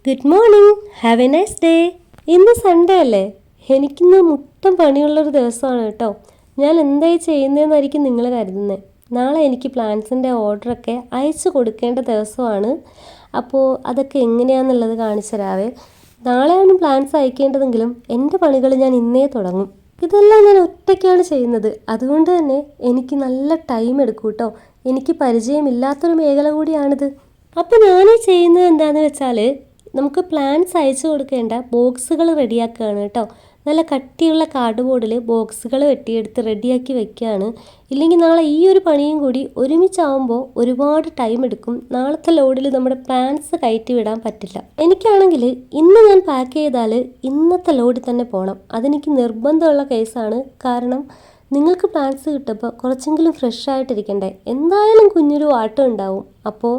Good morning, have A nice day. ഇന്ന് Sunday അല്ലേ? എനിക്കിന്ന് മുട്ടം പണിയുള്ളൊരു ദിവസമാണ് കേട്ടോ. ഞാൻ എന്തായി ചെയ്യുന്നതെന്നായിരിക്കും നിങ്ങൾ കരുതുന്നത്. നാളെ എനിക്ക് പ്ലാൻസിൻ്റെ ഓർഡറൊക്കെ അയച്ചു കൊടുക്കേണ്ട ദിവസമാണ്. അപ്പോൾ അതൊക്കെ എങ്ങനെയാണെന്നുള്ളത് കാണിച്ചു തരാവേ. നാളെയാണ് പ്ലാൻസ് അയക്കേണ്ടതെങ്കിലും എൻ്റെ പണികൾ ഞാൻ ഇന്നേ തുടങ്ങും. ഇതെല്ലാം ഞാൻ ഒറ്റയ്ക്കാണ് ചെയ്യുന്നത്. അതുകൊണ്ട് തന്നെ എനിക്ക് നല്ല ടൈം എടുക്കും കേട്ടോ. എനിക്ക് പരിചയമില്ലാത്തൊരു മേഖല കൂടിയാണിത്. അപ്പോൾ ഞാനീ ചെയ്യുന്നത് എന്താണെന്ന് വെച്ചാൽ, നമുക്ക് പ്ലാൻസ് അയച്ചു കൊടുക്കേണ്ട ബോക്സുകൾ റെഡിയാക്കുകയാണ് കേട്ടോ. നല്ല കട്ടിയുള്ള കാർഡ് ബോർഡിൽ ബോക്സുകൾ വെട്ടിയെടുത്ത് റെഡിയാക്കി വെക്കുകയാണ്. ഇല്ലെങ്കിൽ നാളെ ഈ ഒരു പണിയും കൂടി ഒരുമിച്ചാവുമ്പോൾ ഒരുപാട് ടൈം എടുക്കും. നാളത്തെ ലോഡിൽ നമ്മുടെ പ്ലാൻസ് കയറ്റി വിടാൻ പറ്റില്ല. എനിക്കാണെങ്കിൽ ഇന്ന് ഞാൻ പാക്ക് ചെയ്താൽ ഇന്നത്തെ ലോഡിൽ തന്നെ പോകണം. അതെനിക്ക് നിർബന്ധമുള്ള കേസാണ്. കാരണം നിങ്ങൾക്ക് പ്ലാൻസ് കിട്ടുമ്പോൾ കുറച്ചെങ്കിലും ഫ്രഷ് ആയിട്ടിരിക്കണ്ടേ. എന്തായാലും കുഞ്ഞൊരു വാട്ടം ഉണ്ടാവും. അപ്പോൾ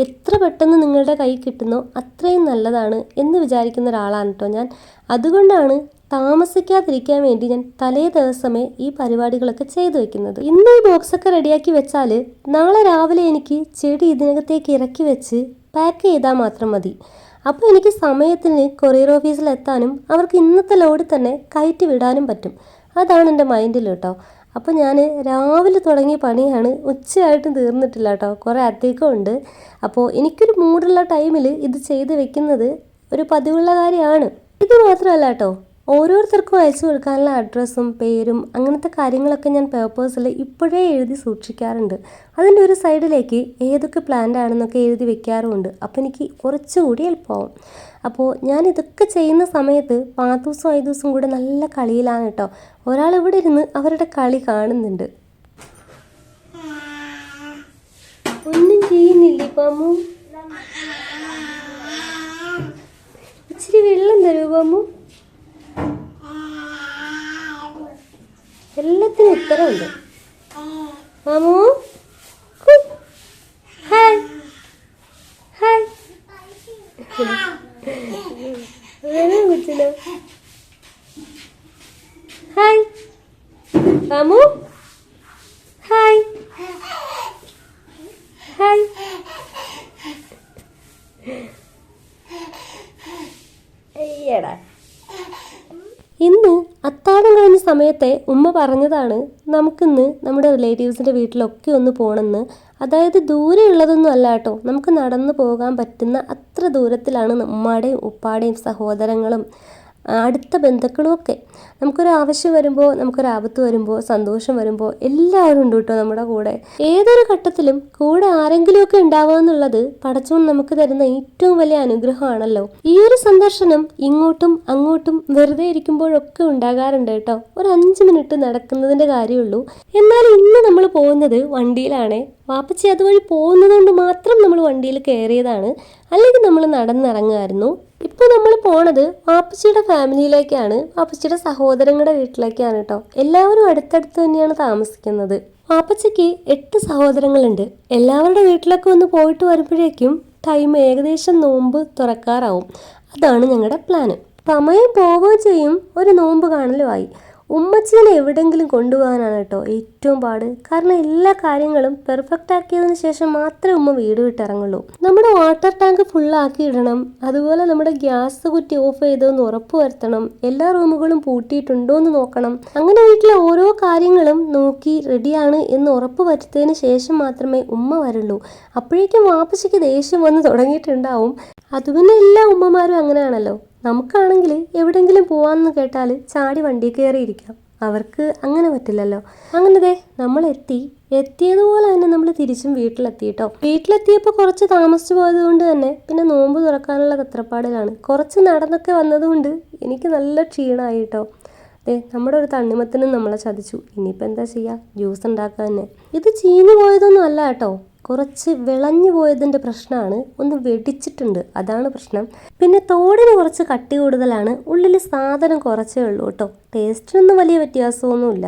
എത്ര പെട്ടെന്ന് നിങ്ങളുടെ കൈ കിട്ടുന്നോ അത്രയും നല്ലതാണ് എന്ന് വിചാരിക്കുന്ന ഒരാളാണ് കേട്ടോ ഞാൻ. അതുകൊണ്ടാണ് താമസിക്കാതിരിക്കാൻ വേണ്ടി ഞാൻ തലേ ദിവസമേ ഈ പരിപാടികളൊക്കെ ചെയ്തു വെക്കുന്നത്. ഇന്ന് ഈ ബോക്സൊക്കെ റെഡിയാക്കി വെച്ചാൽ നാളെ രാവിലെ എനിക്ക് ചെടി ഇതിനകത്തേക്ക് ഇറക്കി വെച്ച് പാക്ക് ചെയ്താൽ മാത്രം മതി. അപ്പോൾ എനിക്ക് സമയത്തിന് കൊറിയർ ഓഫീസിൽ എത്താനും അവർക്ക് ഇന്നത്തെ ലോഡിൽ തന്നെ കയറ്റി വിടാനും പറ്റും. അതാണ് എൻ്റെ മൈൻഡിൽ കേട്ടോ. അപ്പോൾ ഞാൻ രാവിലെ തുടങ്ങിയ പണിയാണ് ഉച്ചയായിട്ടും തീർന്നിട്ടില്ല കേട്ടോ. കുറേ അധികം ഉണ്ട്. അപ്പോൾ എനിക്കൊരു മൂടുള്ള ടൈമിൽ ഇത് ചെയ്ത് വെക്കുന്നത് ഒരു പതിവുള്ള കാര്യമാണ്. ഇത് മാത്രമല്ല കേട്ടോ, ഓരോരുത്തർക്കും അയച്ചു കൊടുക്കാനുള്ള അഡ്രസ്സും പേരും അങ്ങനത്തെ കാര്യങ്ങളൊക്കെ ഞാൻ പേപ്പേഴ്സിൽ ഇപ്പോഴേ എഴുതി സൂക്ഷിക്കാറുണ്ട്. അതിൻ്റെ ഒരു സൈഡിലേക്ക് ഏതൊക്കെ പ്ലാന്റ് ആണെന്നൊക്കെ എഴുതി വെക്കാറുമുണ്ട്. അപ്പോൾ എനിക്ക് കുറച്ചുകൂടി എളുപ്പമാവും. അപ്പോൾ ഞാൻ ഇതൊക്കെ ചെയ്യുന്ന സമയത്ത് പാത്തൂസും ഐദൂസും കൂടെ നല്ല കളിയിലാണ് കേട്ടോ. ഒരാൾ ഇവിടെ ഇരുന്ന് അവരുടെ കളി കാണുന്നുണ്ട്. ഒന്നും ചെയ്യുന്നില്ലേ പാമു? ഇച്ചിരി വെള്ളം തരൂ പാമു. എല്ലാത്തിനും ഉത്തരവുണ്ട്. മാമു ഹായ് ഹായ്. കൊച്ചിനോ ഹായ്. മാമു ഹായ് ഹായ്. അയ്യടാ. ഇന്ന് അത്താഴം കഴിഞ്ഞ സമയത്തെ ഉമ്മ പറഞ്ഞതാണ് നമുക്കിന്ന് നമ്മുടെ റിലേറ്റീവ്സിൻ്റെ വീട്ടിലൊക്കെ ഒന്ന് പോകണമെന്ന്. അതായത് ദൂരെയുള്ളതൊന്നും അല്ല കേട്ടോ, നമുക്ക് നടന്നു പോകാൻ പറ്റുന്ന അത്ര ദൂരത്തിലാണ് ഉമ്മാടെയും ഉപ്പാടെയും സഹോദരങ്ങളും അടുത്ത ബന്ധുക്കളും ഒക്കെ. നമുക്കൊരു ആവശ്യം വരുമ്പോൾ, നമുക്കൊരാപത്ത് വരുമ്പോൾ, സന്തോഷം വരുമ്പോൾ എല്ലാവരും ഉണ്ട് കേട്ടോ നമ്മുടെ കൂടെ. ഏതൊരു ഘട്ടത്തിലും കൂടെ ആരെങ്കിലുമൊക്കെ ഉണ്ടാവുക എന്നുള്ളത് പടച്ചോൻ നമുക്ക് തരുന്ന ഏറ്റവും വലിയ അനുഗ്രഹമാണല്ലോ. ഈ ഒരു സന്ദർശനം ഇങ്ങോട്ടും അങ്ങോട്ടും വെറുതെ ഇരിക്കുമ്പോഴൊക്കെ ഉണ്ടാകാറുണ്ട് കേട്ടോ. ഒരു 5 മിനിറ്റ് നടക്കുന്നതിൻ്റെ കാര്യമുള്ളൂ. എന്നാൽ ഇന്ന് നമ്മൾ പോകുന്നത് വണ്ടിയിലാണേ. വാപ്പച്ചി അതുവഴി പോകുന്നത് കൊണ്ട് മാത്രം നമ്മൾ വണ്ടിയിൽ കയറിയതാണ്. അല്ലെങ്കിൽ നമ്മൾ നടന്നിറങ്ങുമായിരുന്നു. ഇപ്പോൾ നമ്മൾ പോണത് വാപ്പച്ചിയുടെ ഫാമിലിയിലേക്കാണ്, വാപ്പച്ചിയുടെ സഹോദരങ്ങളുടെ വീട്ടിലേക്കാണ് കേട്ടോ. എല്ലാവരും അടുത്തടുത്ത് തന്നെയാണ് താമസിക്കുന്നത്. വാപ്പച്ചിക്ക് 8 സഹോദരങ്ങളുണ്ട്. എല്ലാവരുടെ വീട്ടിലൊക്കെ ഒന്ന് പോയിട്ട് വരുമ്പോഴേക്കും ടൈം ഏകദേശം നോമ്പ് തുറക്കാറാവും. അതാണ് ഞങ്ങളുടെ പ്ലാന്. സമയം പോവുകയും ചെയ്യും, ഒരു നോമ്പ് കാണലുമായി. ഉമ്മച്ചീനെ എവിടെയെങ്കിലും കൊണ്ടുപോകാനാണ് കേട്ടോ ഏറ്റവും പാട്. കാരണം എല്ലാ കാര്യങ്ങളും പെർഫെക്റ്റ് ആക്കിയതിന് ശേഷം മാത്രമേ ഉമ്മ വീട് വിട്ടിറങ്ങുള്ളൂ. നമ്മുടെ വാട്ടർ ടാങ്ക് ഫുള്ളാക്കി ഇടണം. അതുപോലെ നമ്മുടെ ഗ്യാസ് കുറ്റി ഓഫ് ചെയ്തോന്ന് ഉറപ്പ് വരുത്തണം. എല്ലാ റൂമുകളും പൂട്ടിയിട്ടുണ്ടോ എന്ന് നോക്കണം. അങ്ങനെ വീട്ടിലെ ഓരോ കാര്യങ്ങളും നോക്കി റെഡിയാണ് എന്ന് ഉറപ്പ് വരുത്തിയതിന് ശേഷം മാത്രമേ ഉമ്മ വരുള്ളൂ. അപ്പോഴേക്കും വാപ്പച്ചിക്ക് ദേഷ്യം വന്ന് തുടങ്ങിയിട്ടുണ്ടാവും. അത് പിന്നെ എല്ലാ ഉമ്മമാരും അങ്ങനെയാണല്ലോ. നമുക്കാണെങ്കിൽ എവിടെയെങ്കിലും പോവാമെന്ന് കേട്ടാൽ ചാടി വണ്ടി കയറിയിരിക്കാം. അവർക്ക് അങ്ങനെ പറ്റില്ലല്ലോ. അങ്ങനെ നമ്മൾ എത്തിയതുപോലെ തന്നെ നമ്മൾ തിരിച്ചും വീട്ടിലെത്തിയിട്ടോ. വീട്ടിലെത്തിയപ്പോൾ കുറച്ച് താമസിച്ചു പോയത് കൊണ്ട് തന്നെ പിന്നെ നോമ്പ് തുറക്കാനുള്ള തത്രപ്പാടിലാണ്. കുറച്ച് നടന്നൊക്കെ വന്നതുകൊണ്ട് എനിക്ക് നല്ല ക്ഷീണമായി കേട്ടോ. നമ്മുടെ ഒരു തണ്ണിമത്തനും നമ്മളെ ചതിച്ചു. ഇനിയിപ്പോൾ എന്താ ചെയ്യുക, ജ്യൂസ് ഉണ്ടാക്കുക തന്നെ. ഇത് ചീഞ്ഞു പോയതൊന്നും അല്ല കേട്ടോ, കുറച്ച് വിളഞ്ഞു പോയതിൻ്റെ പ്രശ്നമാണ്. ഒന്ന് വെടിച്ചിട്ടുണ്ട്, അതാണ് പ്രശ്നം. പിന്നെ തോടിന് കുറച്ച് കട്ടി കൂടുതലാണ്. ഉള്ളിൽ സാധനം കുറച്ചേ ഉള്ളൂ കേട്ടോ. ടേസ്റ്റിനൊന്നും വലിയ വ്യത്യാസമൊന്നുമില്ല.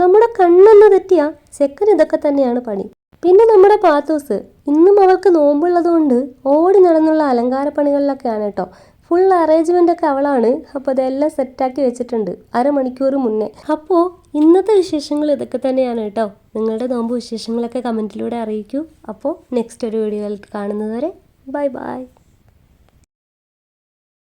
നമ്മുടെ കണ്ണൊന്ന് തെറ്റിയാൽ ചെക്കൻ ഇതൊക്കെ തന്നെയാണ് പണി. പിന്നെ നമ്മുടെ പാത്തൂസ് ഇന്നും അവൾക്ക് നോമ്പുള്ളത് കൊണ്ട് ഓടി നടന്നുള്ള അലങ്കാര പണികളിലൊക്കെയാണ് കേട്ടോ. ഫുൾ അറേഞ്ച്മെൻ്റ് ഒക്കെ അവളാണ്. അപ്പോൾ അതെല്ലാം സെറ്റാക്കി വെച്ചിട്ടുണ്ട് അരമണിക്കൂർ മുന്നേ. അപ്പോൾ ഇന്നത്തെ വിശേഷങ്ങൾ ഇതൊക്കെ തന്നെയാണ് കേട്ടോ. നിങ്ങളുടെ നോമ്പ് വിശേഷങ്ങളൊക്കെ കമൻറ്റിലൂടെ അറിയിക്കൂ. അപ്പോൾ നെക്സ്റ്റ് ഒരു വീഡിയോയിൽ കാണുന്നത് വരെ ബൈ ബൈ.